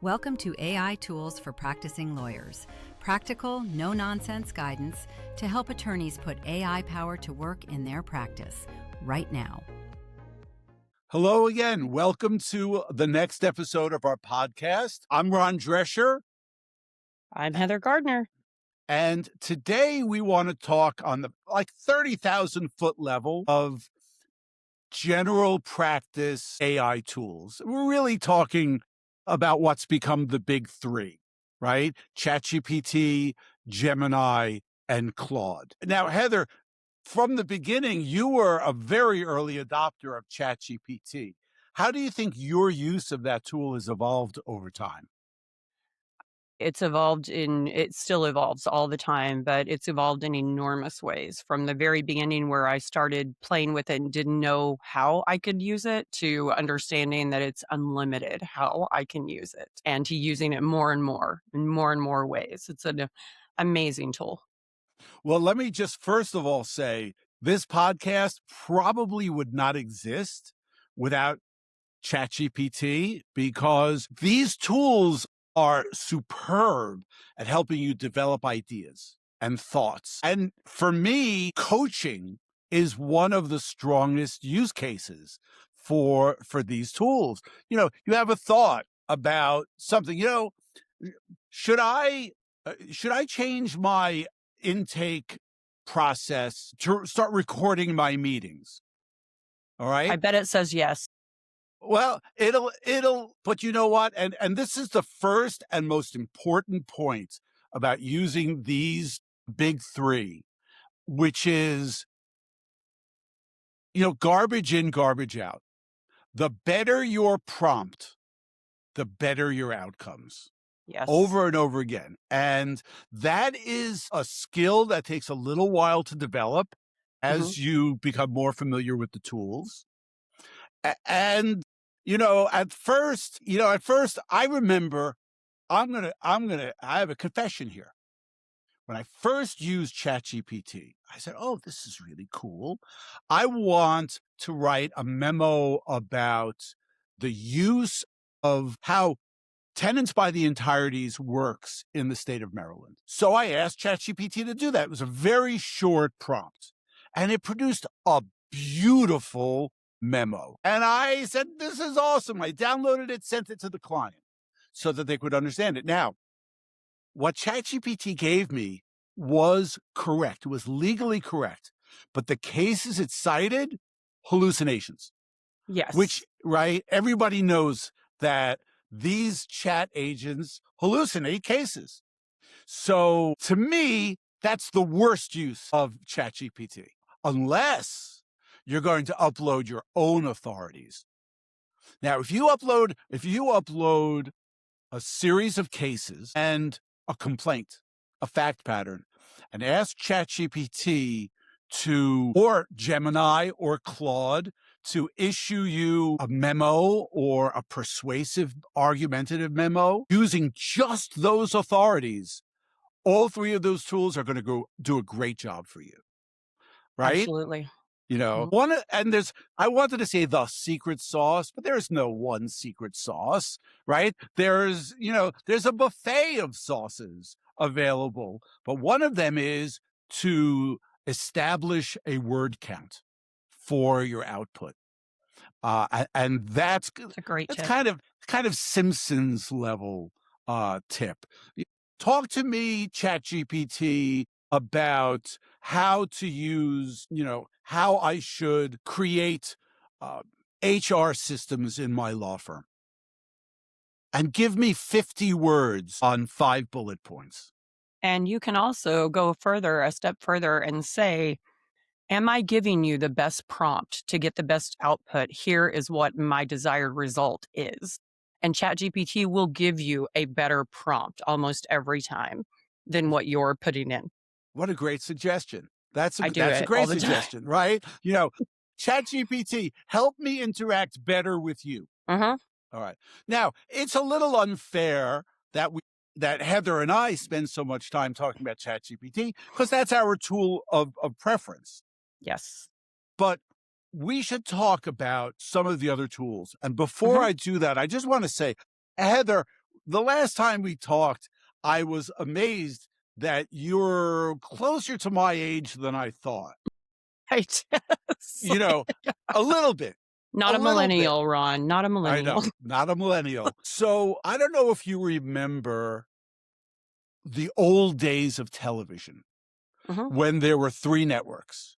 Welcome to AI Tools for Practicing Lawyers, practical, no-nonsense guidance to help attorneys put AI power to work in their practice right now. Hello again. Welcome to the next episode of our podcast. I'm Ron Drescher. I'm Heather Gardner. And today we want to talk on the 30,000 foot level of general practice AI tools. We're really talking about what's become the big three, right? ChatGPT, Gemini, and Claude. Now, Heather, from the beginning, you were a very early adopter of ChatGPT. How do you think your use of that tool has evolved over time? It still evolves all the time, but it's evolved in enormous ways from the very beginning where I started playing with it and didn't know how I could use it to understanding that it's unlimited how I can use it and to using it more and more in more and more ways. It's an amazing tool. Well, let me just first of all say this podcast probably would not exist without ChatGPT because these tools are superb at helping you develop ideas and thoughts. And for me, coaching is one of the strongest use cases for these tools. You know, you have a thought about something, should I change my intake process to start recording my meetings? All right. I bet it says yes. Well, but you know what? And this is the first and most important point about using these big three, which is, garbage in, garbage out. The better your prompt, the better your outcomes. Yes. Over and over again. And that is a skill that takes a little while to develop as you become more familiar with the tools. And at first I remember I have a confession here. When I first used ChatGPT, I said, oh, this is really cool. I want to write a memo about the use of how tenants by the entireties works in the state of Maryland. So I asked ChatGPT to do that. It was a very short prompt, and it produced a beautiful memo. And I said, this is awesome. I downloaded it, sent it to the client so that they could understand it. Now, what ChatGPT gave me was correct. It was legally correct. But the cases it cited, hallucinations. Yes. Which, right, everybody knows that these chat agents hallucinate cases. So to me, that's the worst use of ChatGPT, unless you're going to upload your own authorities. Now, if you upload a series of cases and a complaint, a fact pattern, and ask ChatGPT or Gemini or Claude to issue you a memo or a persuasive, argumentative memo using just those authorities, all three of those tools are going to go do a great job for you. Right? Absolutely. I wanted to say the secret sauce, but there's no one secret sauce, right? There's a buffet of sauces available, but one of them is to establish a word count for your output. And that's a great tip. kind of Simpsons level tip. Talk to me, ChatGPT, about how to use, how I should create HR systems in my law firm. And give me 50 words on 5 bullet points. And you can also go a step further and say, am I giving you the best prompt to get the best output? Here is what my desired result is. And ChatGPT will give you a better prompt almost every time than what you're putting in. What a great suggestion. That's a great suggestion, right? ChatGPT, help me interact better with you. Uh-huh. All right. Now, it's a little unfair that Heather and I spend so much time talking about ChatGPT because that's our tool of preference. Yes. But we should talk about some of the other tools. And before I do that, I just want to say, Heather, the last time we talked, I was amazed that you're closer to my age than I thought. Right. You know, a little bit, Not a a little bit. millennial, Ron, not a I millennial. know, not a millennial. So I don't know if you remember the old days of television Mhm, when there were three networks.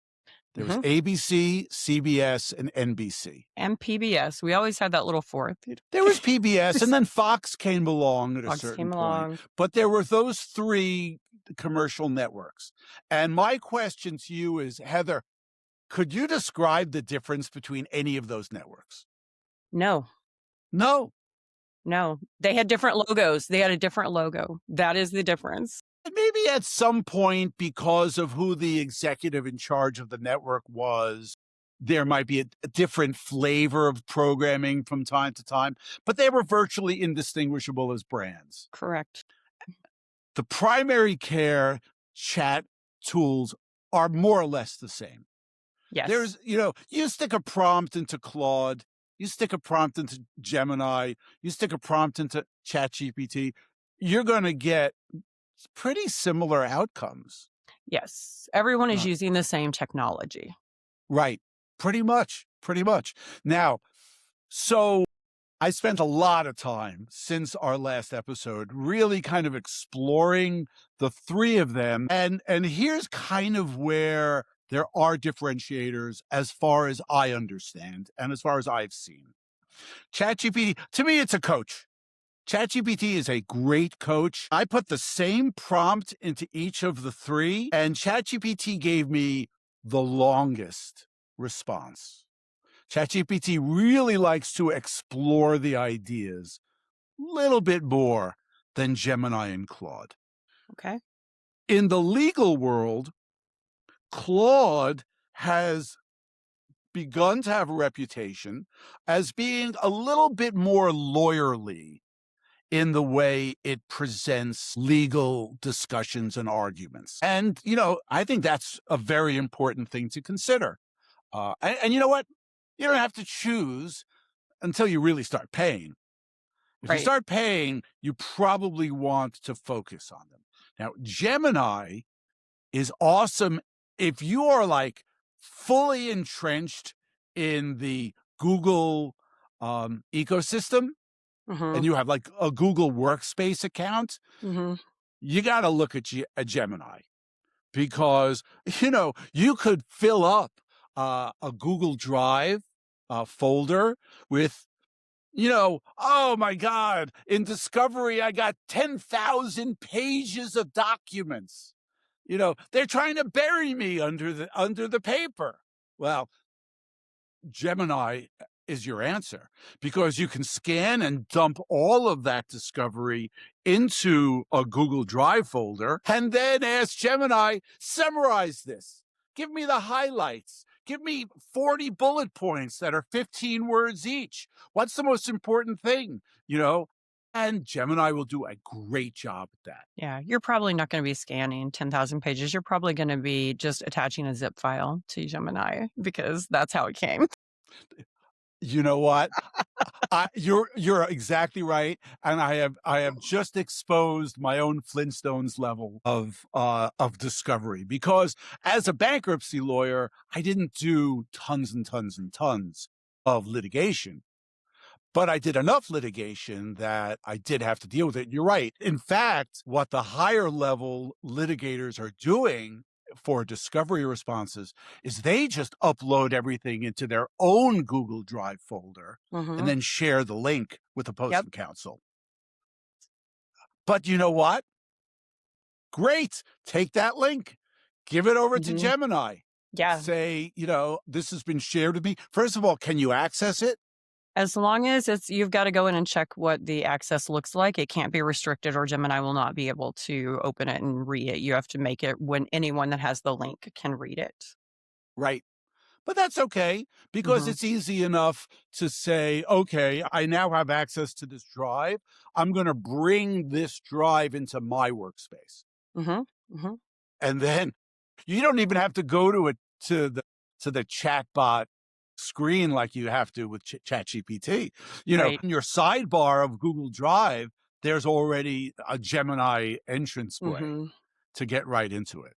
There was mhm. ABC, CBS, and NBC. And PBS, we always had that little fourth. There was PBS, and then Fox came along at a Fox certain came point, along. but there were those three commercial networks. And my question to you is, Heather, could you describe the difference between any of those networks? No, No. no. They had different logos. They had a different logo. That is the difference. Maybe at some point, because of who the executive in charge of the network was, there might be a different flavor of programming from time to time, but they were virtually indistinguishable as brands. Correct. The primary care chat tools are more or less the same. Yes. There's, you stick a prompt into Claude, you stick a prompt into Gemini, you stick a prompt into ChatGPT, you're going to get pretty similar outcomes. Yes. Everyone is Uh, using the same technology. right. Pretty much. Pretty much. Now, so I spent a lot of time since our last episode really kind of exploring the three of them. And here's kind of where there are differentiators as far as I understand and as far as I've seen. ChatGPT, to me, it's a coach. ChatGPT is a great coach. I put the same prompt into each of the three, and ChatGPT gave me the longest response. ChatGPT really likes to explore the ideas a little bit more than Gemini and Claude. Okay. In the legal world, Claude has begun to have a reputation as being a little bit more lawyerly in the way it presents legal discussions and arguments. And, I think that's a very important thing to consider. And you know what? You don't have to choose until you really start paying. If you Right. start paying, you probably want to focus on them. Now, Gemini is awesome if you are like fully entrenched in the Google ecosystem Mm-hmm. and you have like a Google Workspace account. Mm-hmm. You got to look at Gemini because, you could fill up a Google Drive folder with, oh my God, in Discovery, I got 10,000 pages of documents. They're trying to bury me under the paper. Well, Gemini is your answer because you can scan and dump all of that discovery into a Google Drive folder and then ask Gemini, summarize this. Give me the highlights. Give me 40 bullet points that are 15 words each. What's the most important thing? And Gemini will do a great job at that. Yeah. You're probably not going to be scanning 10,000 pages. You're probably going to be just attaching a zip file to Gemini because that's how it came. You know what? You're exactly right, and I have just exposed my own Flintstones level of discovery because as a bankruptcy lawyer, I didn't do tons and tons and tons of litigation, but I did enough litigation that I did have to deal with it. You're right. In fact, what the higher level litigators are doing for discovery responses is they just upload everything into their own Google Drive folder Mm-hmm. and then share the link with the Yep. opposing counsel. But you know what? Great. Take that link, give it over to Mm-hmm. Gemini. Yeah. Say, this has been shared with me. First of all, can you access it? As long as you've got to go in and check what the access looks like. It can't be restricted or Gemini will not be able to open it and read it. You have to make it when anyone that has the link can read it. Right. But that's okay because Mm-hmm. it's easy enough to say, okay, I now have access to this drive. I'm going to bring this drive into my workspace. Mm-hmm. Mm-hmm. And then you don't even have to go to the chatbot screen like you have to with ChatGPT. Right. In your sidebar of Google Drive, there's already a Gemini entrance way Hmm. to get right into it.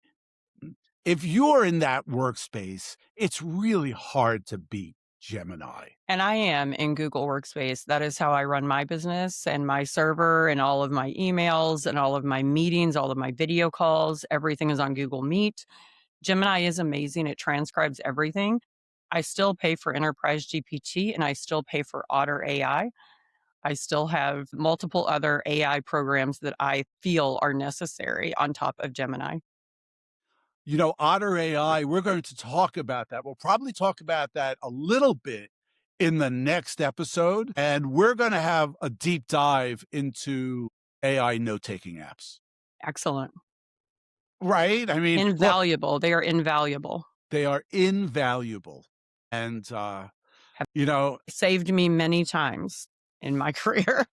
If you're in that workspace, it's really hard to beat Gemini. And I am in Google Workspace. That is how I run my business and my server and all of my emails and all of my meetings, all of my video calls. Everything is on Google Meet. Gemini is amazing. It transcribes everything. I still pay for Enterprise GPT and I still pay for Otter AI. I still have multiple other AI programs that I feel are necessary on top of Gemini. Otter AI, we're going to talk about that. We'll probably talk about that a little bit in the next episode. And we're going to have a deep dive into AI note taking apps, Excellent. right? I mean, look, Invaluable. They are invaluable. they are invaluable. And, Have you know, saved me many times in my career.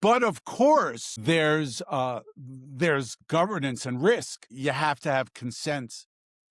but of course, there's governance and risk. You have to have consent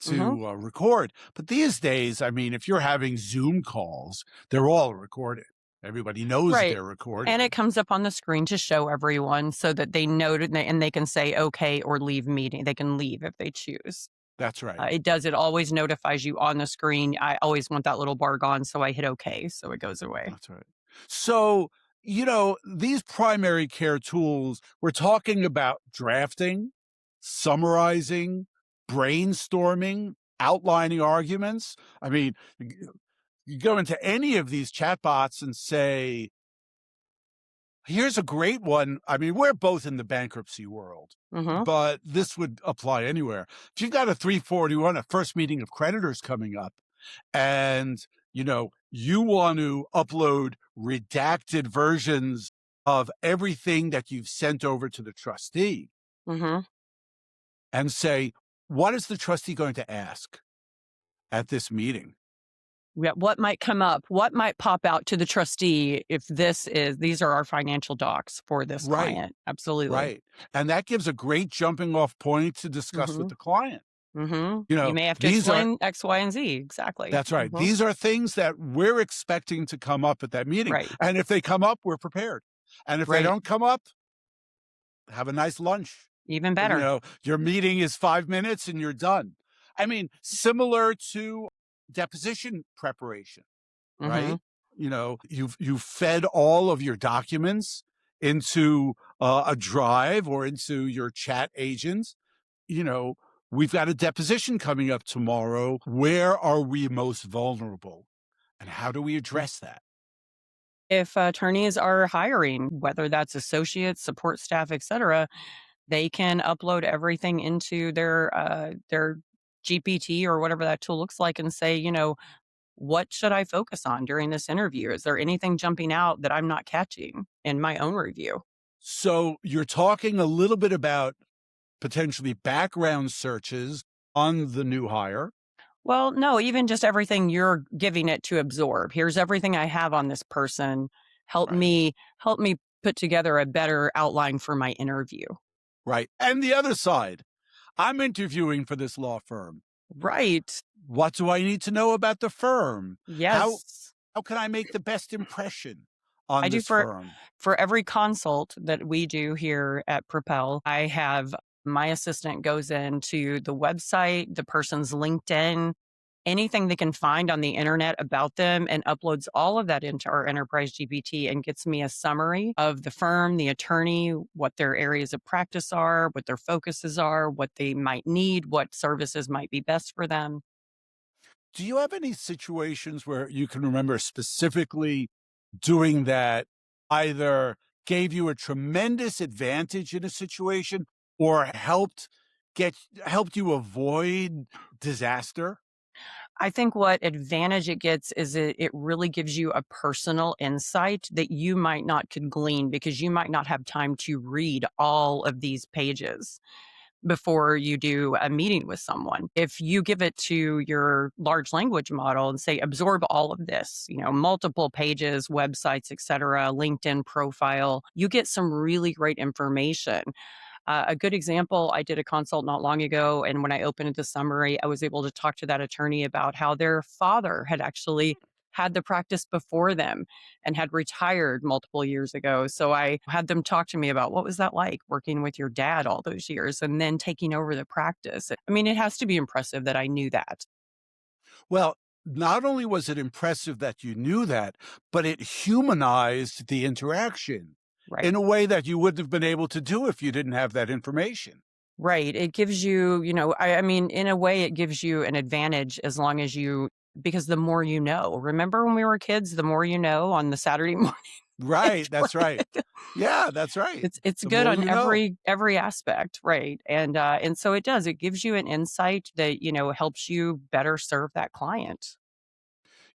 Mhm. to record. But these days, I mean, if you're having Zoom calls, they're all recorded. Everybody knows Right. they're And recorded. it comes up on the screen to show everyone so that they know and they can say okay or leave meeting. They can leave if they choose. That's right. It always notifies you on the screen. I always want that little bar gone, so I hit okay, so it goes away. That's right. So, these primary care tools, we're talking about drafting, summarizing, brainstorming, outlining arguments. I mean, you go into any of these chatbots and say, here's a great one. I mean, we're both in the bankruptcy world, Mhm. but this would apply anywhere. If you've got a 341, a first meeting of creditors coming up, and you want to upload redacted versions of everything that you've sent over to the trustee Mhm. and say, what is the trustee going to ask at this meeting? Yeah, what might come up? What might pop out to the trustee if these are our financial docs for this Right, client? Absolutely. right. And that gives a great jumping off point to discuss with Mhm. the client. Mhm. You may have to These are explain X, Y, and Z. Exactly. That's right. Mhm. These are things that we're expecting to come up at that meeting. Right. And if they come up, we're prepared. And if they Right. don't come up, have a nice lunch. Even better. Your meeting is 5 minutes and you're done. I mean, similar to deposition preparation, right? Mhm. You've fed all of your documents into a drive or into your chat agent. You know, we've got a deposition coming up tomorrow. Where are we most vulnerable? And how do we address that? If attorneys are hiring, whether that's associates, support staff, etc., they can upload everything into their GPT or whatever that tool looks like and say, what should I focus on during this interview? Is there anything jumping out that I'm not catching in my own review? So you're talking a little bit about potentially background searches on the new hire. Well, no, even just everything you're giving it to absorb. Here's everything I have on this person. Help Right. me help me put together a better outline for my interview. Right. And the other side, I'm interviewing for this law firm. Right. What do I need to know about the firm? How Yes. how can I make the best impression on I do this firm? for every consult that we do here at Propel, I have my assistant goes into the website, the person's LinkedIn, anything they can find on the internet about them and uploads all of that into our enterprise GPT and gets me a summary of the firm, the attorney, what their areas of practice are, what their focuses are, what they might need, what services might be best for them. Do you have any situations where you can remember specifically doing that either gave you a tremendous advantage in a situation or get helped you avoid disaster? I think what advantage it gets is it really gives you a personal insight that you might not could glean because you might not have time to read all of these pages before you do a meeting with someone. If you give it to your large language model and say, absorb all of this, multiple pages, websites, etc., LinkedIn profile, you get some really great information. A good example, I did a consult not long ago, and when I opened the summary, I was able to talk to that attorney about how their father had actually had the practice before them and had retired multiple years ago. So I had them talk to me about what was that like working with your dad all those years and then taking over the practice. I mean, it has to be impressive that I knew that. Well, not only was it impressive that you knew that, but it humanized the interaction Right. in a way that you wouldn't have been able to do if you didn't have that information. Right. It gives you, I mean, in a way, it gives you an advantage as long as because the more you know. Remember when we were kids, the more you know on the Saturday morning? Right, It's that's right. like Yeah, that's right. it's The good more on you know. every aspect, right? And so it does. It gives you an insight that, helps you better serve that client.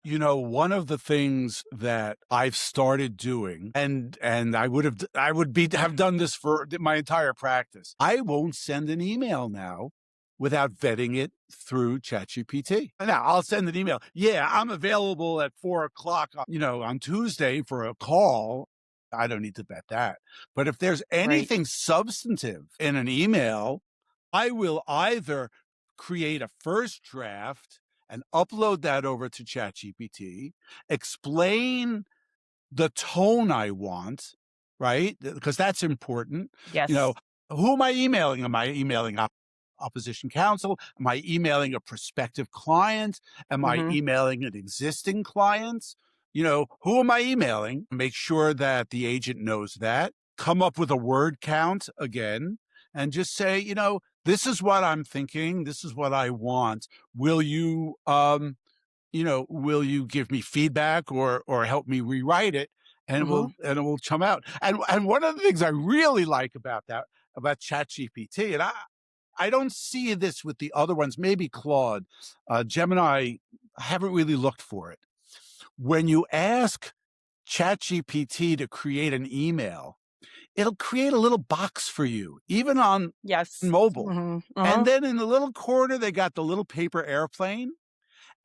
One of the things that I've started doing, and I would be have done this for my entire practice. I won't send an email now without vetting it through ChatGPT. Now I'll send an email. Yeah, I'm available at 4 o'clock, on Tuesday for a call. I don't need to vet that. But if there's Right. anything substantive in an email, I will either create a first draft and upload that over to ChatGPT, explain the tone I want, right? Because that's important. You know, Yes. who am I emailing? Am I emailing opposition counsel? Am I emailing a prospective client? Am I Mhm. emailing an existing client? Who am I emailing? Make sure that the agent knows that. Come up with a word count again and just say, this is what I'm thinking. This is what I want. Will you, will you give me feedback or help me rewrite it? And Mhm. it will come out. And one of the things I really like about ChatGPT, and I don't see this with the other ones, maybe Claude, Gemini, I haven't really looked for it. When you ask ChatGPT to create an email, it'll create a little box for you, even on Yes. mobile. Mhm. And Mhm. then in the little corner, they got the little paper airplane.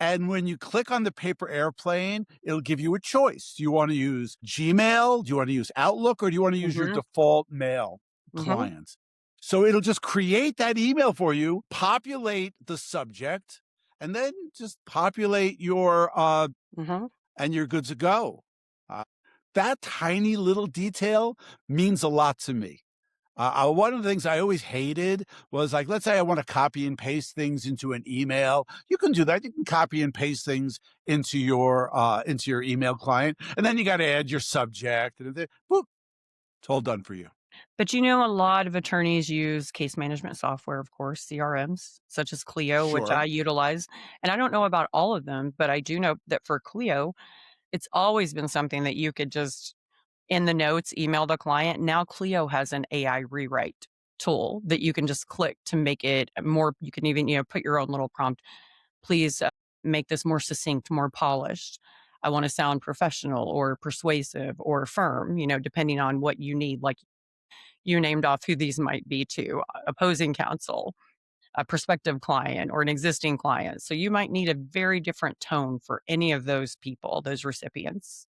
And when you click on the paper airplane, it'll give you a choice. Do you want to use Gmail? Do you want to use Outlook? Or do you want to use your Mhm. default mail Mhm. client? So it'll just create that email for you, populate the subject, and then just populate Mhm. and you're good to go. Uh, that tiny little detail means a lot to me. One of the things I always hated was, like, let's say I want to copy and paste things into an email. You can do that. You can copy and paste things into your email client, and then you got to add your subject, and then boop, it's all done for you. But a lot of attorneys use case management software, of course, CRMs, such as Clio, which Sure. I utilize. And I don't know about all of them, but I do know that for Clio, it's always been something that you could just in the notes email the client. Now Clio has an AI rewrite tool that you can just click to make it more. You can even, put your own little prompt. Please make this more succinct, more polished. I want to sound professional or persuasive or firm, depending on what you need. Like you named off who these might be to opposing counsel, a prospective client, or an existing client. So you might need a very different tone for any of those people, those recipients.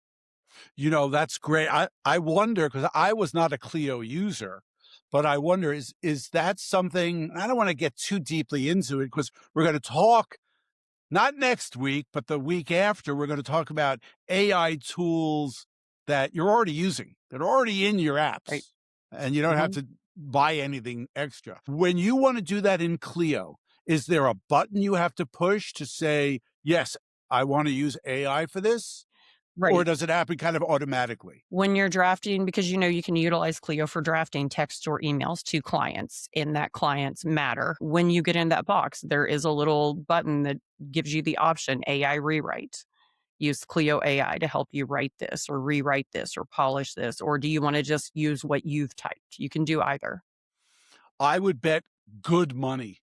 That's great. I wonder, because I was not a Clio user, but I wonder, is that something? I don't want to get too deeply into it because we're going to talk not next week, but the week after. We're going to talk about AI tools that you're already using, that are already in your Right. apps, and you don't have Hmm. to buy anything extra. When you want to do that in Clio, is there a button you have to push to say, yes, I want to use AI for this? Or Right. does it happen kind of automatically? When you're drafting, because you can utilize Clio for drafting text or emails to clients in that client's matter. When you get in that box, there is a little button that gives you the option AI rewrite. Use Clio AI to help you write this or rewrite this or polish this. Or do you want to just use what you've typed? You can do either. I would bet good money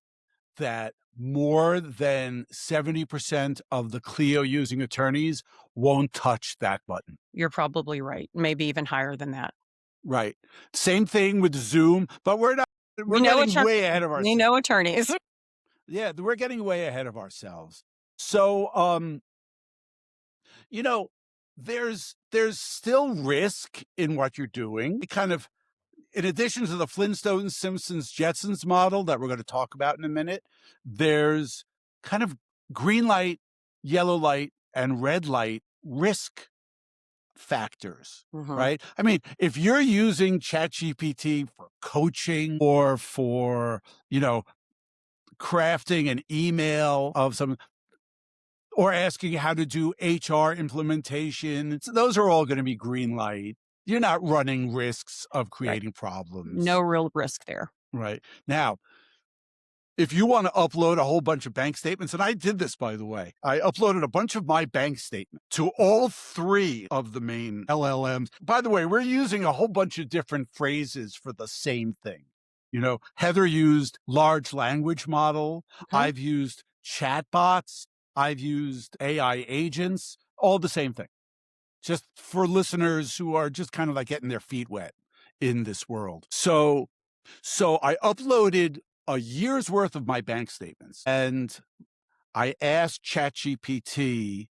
that more than 70% of the Clio using attorneys won't touch that button. You're probably right. Maybe even higher than that. Right. Same thing with Zoom, but We we're know getting attorneys. way ahead of We ourselves. know attorneys. Yeah, we're getting way ahead of ourselves. So, you know, there's still risk in what you're doing. Kind of, in addition to the Flintstones, Simpsons, Jetsons model that we're going to talk about in a minute, there's kind of green light, yellow light, and red light risk factors, Mhm. right? I mean, if you're using ChatGPT for coaching or for, crafting an email of some, or asking how to do HR implementation, those are all going to be green light. You're not running risks of Right. creating problems. No real risk there. Right. Now, if you want to upload a whole bunch of bank statements, and I did this, by the way, I uploaded a bunch of my bank statements to all three of the main LLMs. By the way, we're using a whole bunch of different phrases for the same thing. Heather used large language model. Mhm. I've used chatbots. I've used AI agents, all the same thing. Just for listeners who are just kind of like getting their feet wet in this world. So I uploaded a year's worth of my bank statements and I asked ChatGPT,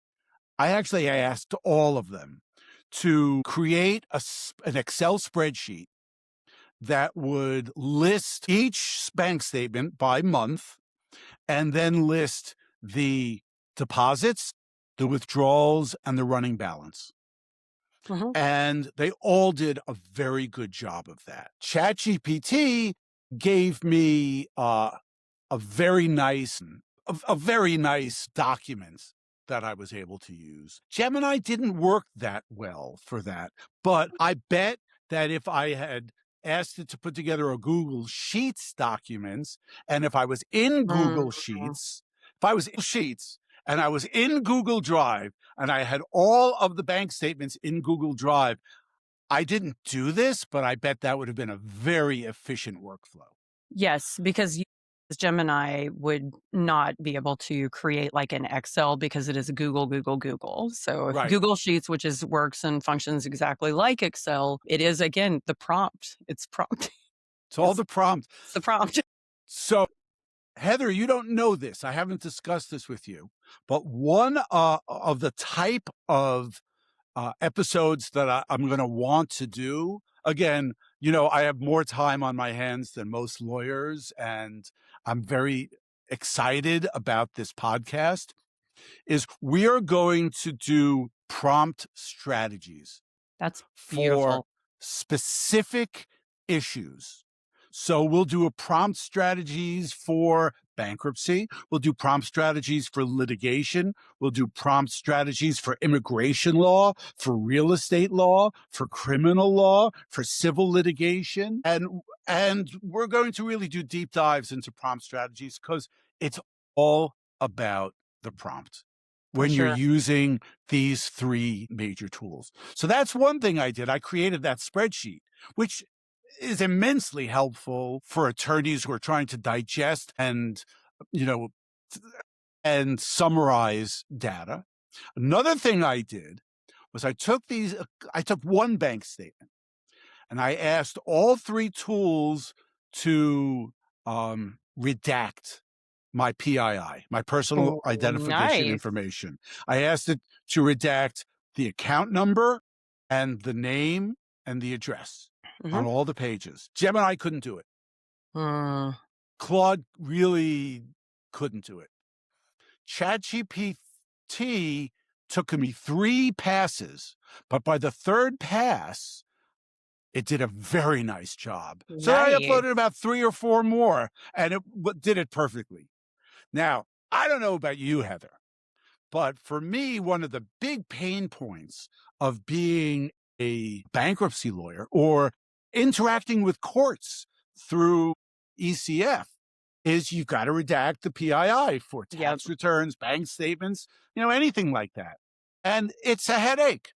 I asked all of them to create an Excel spreadsheet that would list each bank statement by month and then list the deposits, the withdrawals, and the running balance. Mhm. And they all did a very good job of that. ChatGPT gave me a very nice document that I was able to use. Gemini didn't work that well for that, but I bet that if I had asked it to put together a Google Sheets documents, and if I was in Google Mhm. Sheets, if I was in Sheets and I was in Google Drive and I had all of the bank statements in Google Drive, I didn't do this, but I bet that would have been a very efficient workflow. Yes, because Gemini would not be able to create like an Excel because it is Google, Google, Google. So if Right. Google Sheets, which works and functions exactly like Excel, it is again the prompt. It's prompt. It's all the prompt. It's the prompt. So, Heather, you don't know this. I haven't discussed this with you, but one of the type of episodes that I'm going to want to do, again, I have more time on my hands than most lawyers, and I'm very excited about this podcast, is we are going to do prompt strategies That's for beautiful. specific issues. So we'll do a prompt strategies for bankruptcy. We'll do prompt strategies for litigation. We'll do prompt strategies for immigration law, for real estate law, for criminal law, for civil litigation. And we're going to really do deep dives into prompt strategies because it's all about the prompt For when you're sure. using these three major tools. So that's one thing I did. I created that spreadsheet, which is immensely helpful for attorneys who are trying to digest you know, and summarize data. Another thing I did was I took one bank statement and I asked all three tools to redact my PII, my personal Oh, identification nice. information. I asked it to redact the account number and the name and the address Mhm. on all the pages. Gemini couldn't do it. Mm. Claude really couldn't do it. ChatGPT took me 3 passes, but by the third pass, it did a very nice job. So I Nice. uploaded about 3 or 4 more, and it did it perfectly. Now, I don't know about you, Heather, but for me, one of the big pain points of being a bankruptcy lawyer or interacting with courts through ECF is you've got to redact the PII for Yep. tax returns, bank statements, anything like that. And it's a headache.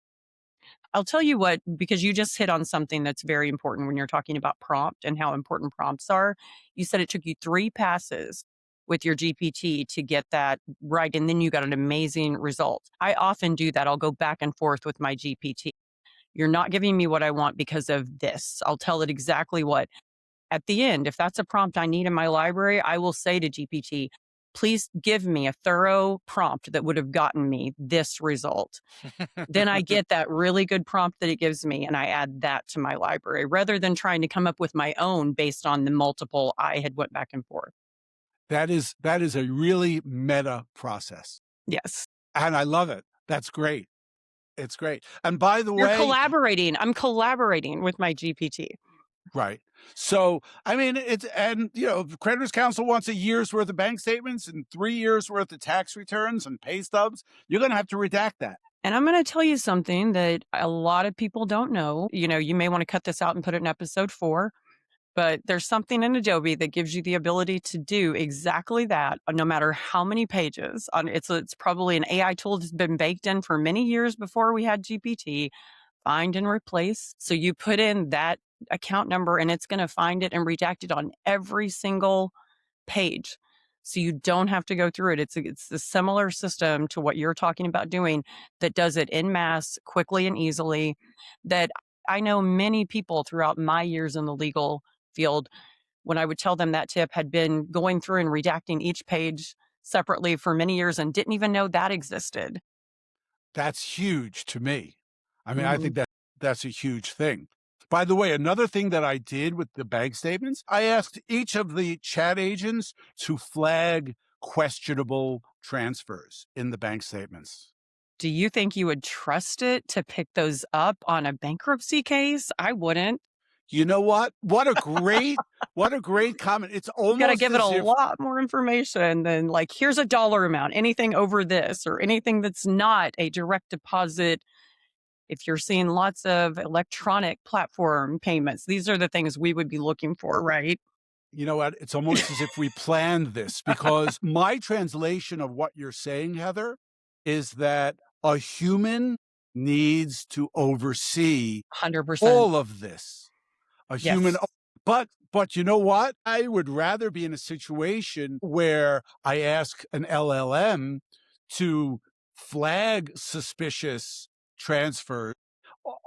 I'll tell you what, because you just hit on something that's very important when you're talking about prompt and how important prompts are. You said it took you 3 passes with your GPT to get that right, and then you got an amazing result. I often do that. I'll go back and forth with my GPT. You're not giving me what I want because of this. I'll tell it exactly what. At the end, if that's a prompt I need in my library, I will say to GPT, please give me a thorough prompt that would have gotten me this result. Then I get that really good prompt that it gives me, and I add that to my library rather than trying to come up with my own based on the multiple I had went back and forth. That is a really meta process. Yes. And I love it. That's great. It's great. And by the You're way, collaborating. I'm collaborating with my GPT. right. So, I mean, if the creditors council wants a year's worth of bank statements and 3 years worth of tax returns and pay stubs, you're going to have to redact that. And I'm going to tell you something that a lot of people don't know. You may want to cut this out and put it in episode 4, but there's something in Adobe that gives you the ability to do exactly that, no matter how many pages. It's probably an AI tool that's been baked in for many years before we had GPT. Find and replace. So you put in that account number and it's going to find it and redact it on every single page. So you don't have to go through it. It's a similar system to what you're talking about doing that does it en masse, quickly and easily. That I know many people throughout my years in the legal field, when I would tell them that tip, had been going through and redacting each page separately for many years and didn't even know that existed. That's huge to me. I mean, I Mhm. think that's a huge thing. By the way, another thing that I did with the bank statements, I asked each of the chat agents to flag questionable transfers in the bank statements. Do you think you would trust it to pick those up on a bankruptcy case? I wouldn't. You know what? What a great comment. It's You gotta almost give it a as if lot more information than, like, here's a dollar amount, anything over this, or anything that's not a direct deposit. If you're seeing lots of electronic platform payments, these are the things we would be looking for, right? you know what? It's almost as if we planned this because my translation of what you're saying, Heather, is that a human needs to oversee 100%. all of this. A human, Yes. but you know what? I would rather be in a situation where I ask an LLM to flag suspicious transfer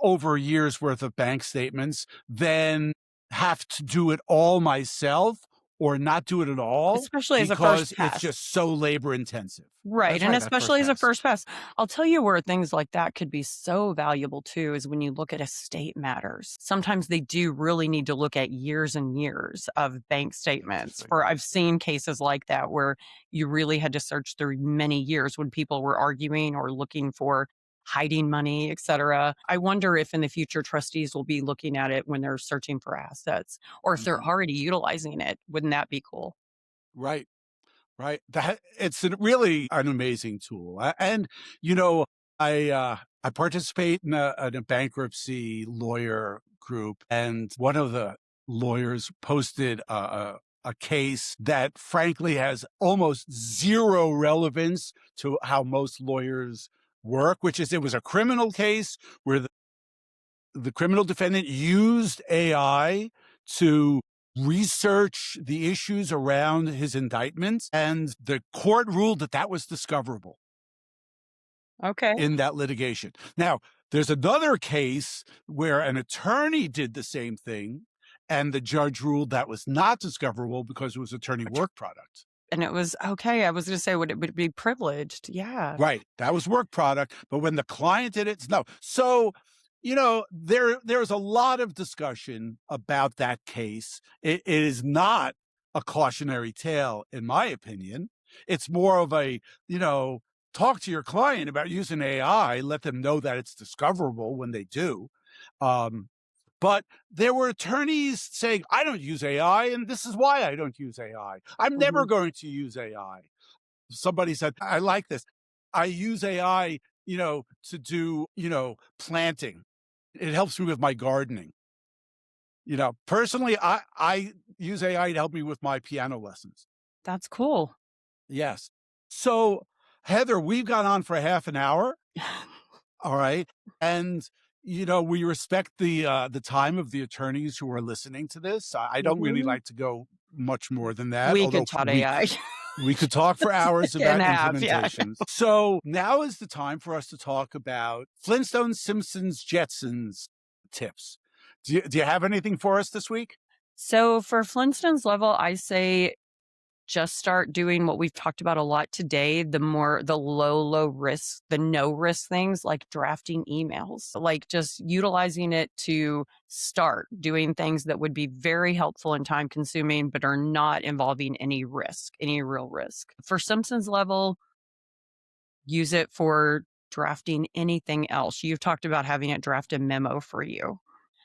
over a year's worth of bank statements than have to do it all myself or not do it at all Especially as a first because it's pass. just so labor intensive. Right, That's and right, that first especially as a pass. first pass. I'll tell you where things like that could be so valuable too is when you look at estate matters. Sometimes they do really need to look at years and years of bank statements. Interesting. For I've seen cases like that where you really had to search through many years when people were arguing or looking for hiding money, et cetera. I wonder if in the future trustees will be looking at it when they're searching for assets or if they're Mhm. already utilizing it. Wouldn't that be cool? Right. Right. That it's really an amazing tool. And you know, I participate in a bankruptcy lawyer group, and one of the lawyers posted a case that frankly has almost zero relevance to how most lawyers work, which is it was a criminal case where the criminal defendant used AI to research the issues around his indictments, and the court ruled that that was discoverable Okay. in that litigation. Now, there's another case where an attorney did the same thing, and the judge ruled that was not discoverable because it was attorney work product. And it was okay, I was gonna say, would it be privileged? Yeah. Right. That was work product. But when the client did it, no. So, there's a lot of discussion about that case. It is not a cautionary tale, in my opinion. It's more of a, talk to your client about using AI, let them know that it's discoverable when they do. Um, but there were attorneys saying, I don't use AI, and this is why I don't use AI. I'm never Mhm. going to use AI. Somebody said, I like this. I use AI, to do, planting. It helps me with my gardening. Personally, I use AI to help me with my piano lessons. That's cool. Yes. So, Heather, we've gone on for half an hour. All right. And, we respect the time of the attorneys who are listening to this. I don't really Mhm. like to go much more than that, We although could tout AI. we could talk for hours And about a half, yeah. implementations. So now is the time for us to talk about Flintstones, Simpsons, Jetsons tips. Do you have anything for us this week? So for Flintstones level, I say just start doing what we've talked about a lot today, the low risk, the no risk things like drafting emails, like just utilizing it to start doing things that would be very helpful and time consuming, but are not involving any risk, any real risk. For Simpsons level, use it for drafting anything else. You've talked about having it draft a memo for you,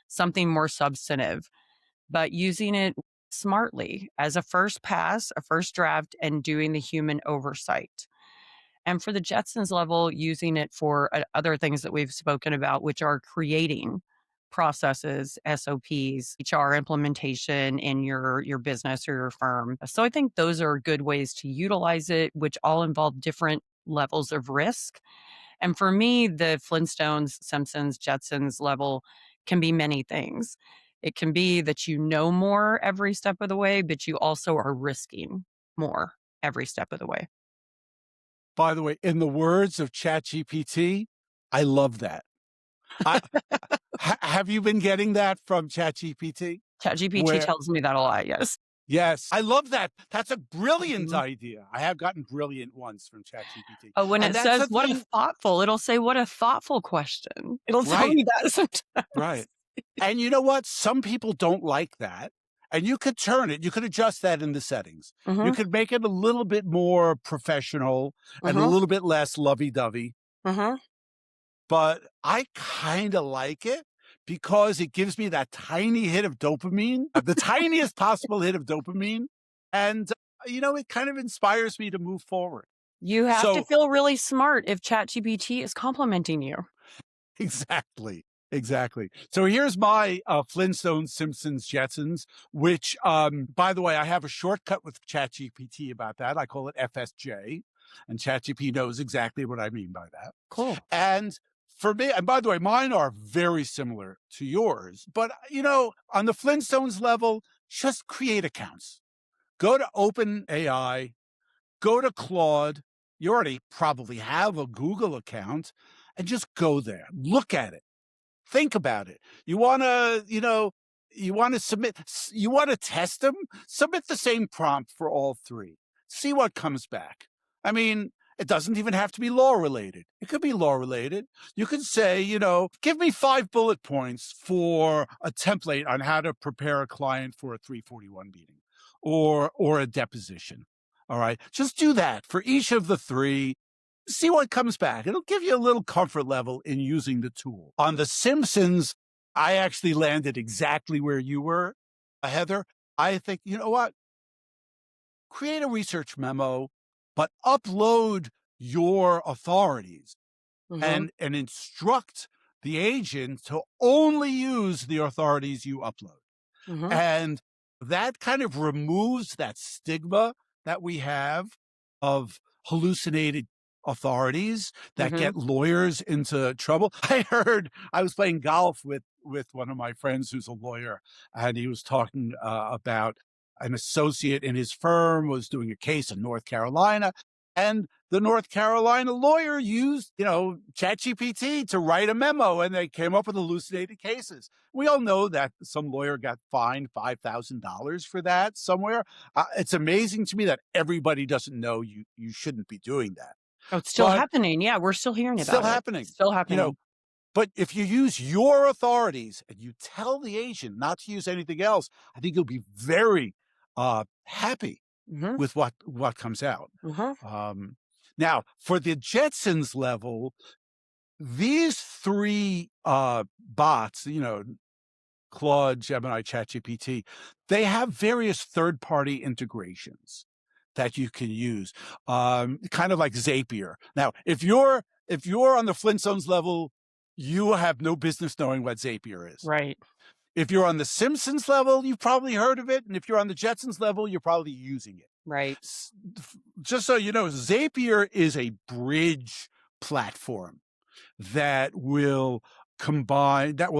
something more substantive, but using it smartly as a first pass, a first draft, and doing the human oversight. And for the Jetsons level, using it for other things that we've spoken about, which are creating processes, SOPs, HR implementation in your business or your firm. So I think those are good ways to utilize it, which all involve different levels of risk. And for me, the Flintstones, Simpsons, Jetsons level can be many things. It can be that you know more every step of the way, but you also are risking more every step of the way. By the way, in the words of ChatGPT, I love that. I, have you been getting that from ChatGPT? ChatGPT Where tells me that a lot, yes. Yes, I love that. That's a brilliant Mhm. idea. I have gotten brilliant ones from ChatGPT. Oh, when And it that's says, the "What a thing. thoughtful," it'll say, "What a thoughtful question." It'll tell Right, me that sometimes. right. And you know what? Some people don't like that. And you could turn it, you could adjust that in the settings. You Mhm, could make it a little bit more professional and a mhm, little bit less lovey-dovey. mhm. But I kind of like it because it gives me that tiny hit of dopamine, the tiniest possible hit of dopamine. And, it kind of inspires me to move forward. You have to So, feel really smart if ChatGPT is complimenting you. exactly. Exactly. So here's my Flintstones, Simpsons, Jetsons, which, by the way, I have a shortcut with ChatGPT about that. I call it FSJ, and ChatGPT knows exactly what I mean by that. Cool. And for me, and by the way, mine are very similar to yours, but on the Flintstones level, just create accounts. Go to OpenAI, go to Claude. You already probably have a Google account and just go there. Look at it. Think about it. You want to test them? Submit the same prompt for all three. See what comes back. I mean, it doesn't even have to be law related. It could be law related. You could say, give me 5 bullet points for a template on how to prepare a client for a 341 meeting or a deposition. All right. Just do that for each of the three. See what comes back. It'll give you a little comfort level in using the tool. On The Simpsons, I actually landed exactly where you were, Heather. I think, you know what? Create a research memo, but upload your authorities Mhm, and instruct the agent to only use the authorities you upload. mhm, And that kind of removes that stigma that we have of hallucinated authorities that mhm. get lawyers into trouble. I was playing golf with one of my friends who's a lawyer, and he was talking about an associate in his firm was doing a case in North Carolina, and the North Carolina lawyer used, ChatGPT to write a memo, and they came up with hallucinated cases. We all know that some lawyer got fined $5,000 for that somewhere. It's amazing to me that everybody doesn't know you shouldn't be doing that. Oh, it's still But happening. Yeah, we're still hearing still about it. happening, Still you know. happening. But if you use your authorities and you tell the agent not to use anything else, I think you'll be very happy Mhm, with what comes out. mhm, Um, Now, for the Jetsons level, these three bots, Claude, Gemini, ChatGPT, they have various third-party integrations that you can use, kind of like Zapier. Now, if you're on the Flintstones level, you have no business knowing what Zapier is. right, If you're on the Simpsons level, you've probably heard of it, and if you're on the Jetsons level, you're probably using it. right. Just so you know, Zapier is a bridge platform that will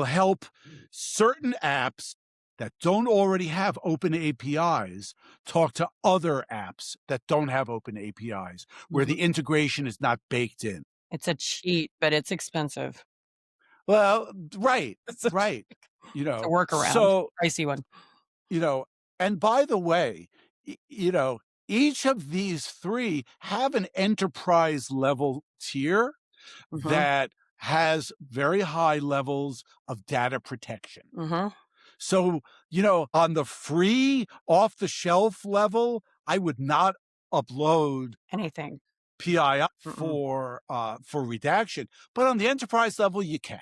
help certain apps that don't already have open APIs talk to other apps that don't have open APIs, where Mhm. the integration is not baked in. It's a cheat, but it's expensive. Well, right, It's a right. it's a workaround, So, pricey one. you know, and by the way, each of these three have an enterprise level tier Mhm, that has very high levels of data protection. mhm. So, on the free off the shelf level, I would not upload Anything. PI Mm-mm. for redaction, but on the enterprise level, you can.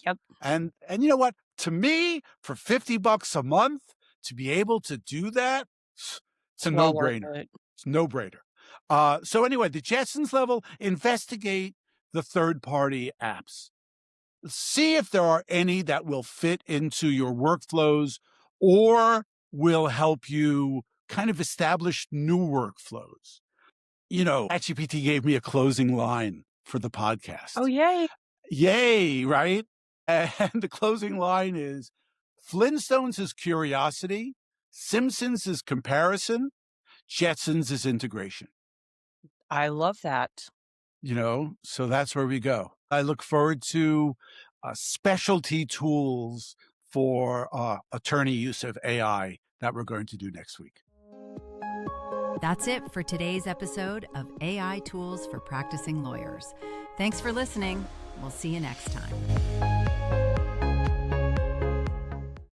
Yep. And you know what? To me, for $50 a month to be able to do that, it's a It's well worth no-brainer. it. It's a no-brainer. So anyway, the Jetsons level, investigate the third-party apps. See if there are any that will fit into your workflows or will help you kind of establish new workflows. ChatGPT gave me a closing line for the podcast. Oh, yay. Yay, right? And the closing line is Flintstones is curiosity, Simpsons is comparison, Jetsons is integration. I love that. So that's where we go. I look forward to specialty tools for attorney use of AI that we're going to do next week. That's it for today's episode of AI Tools for Practicing Lawyers. Thanks for listening. We'll see you next time.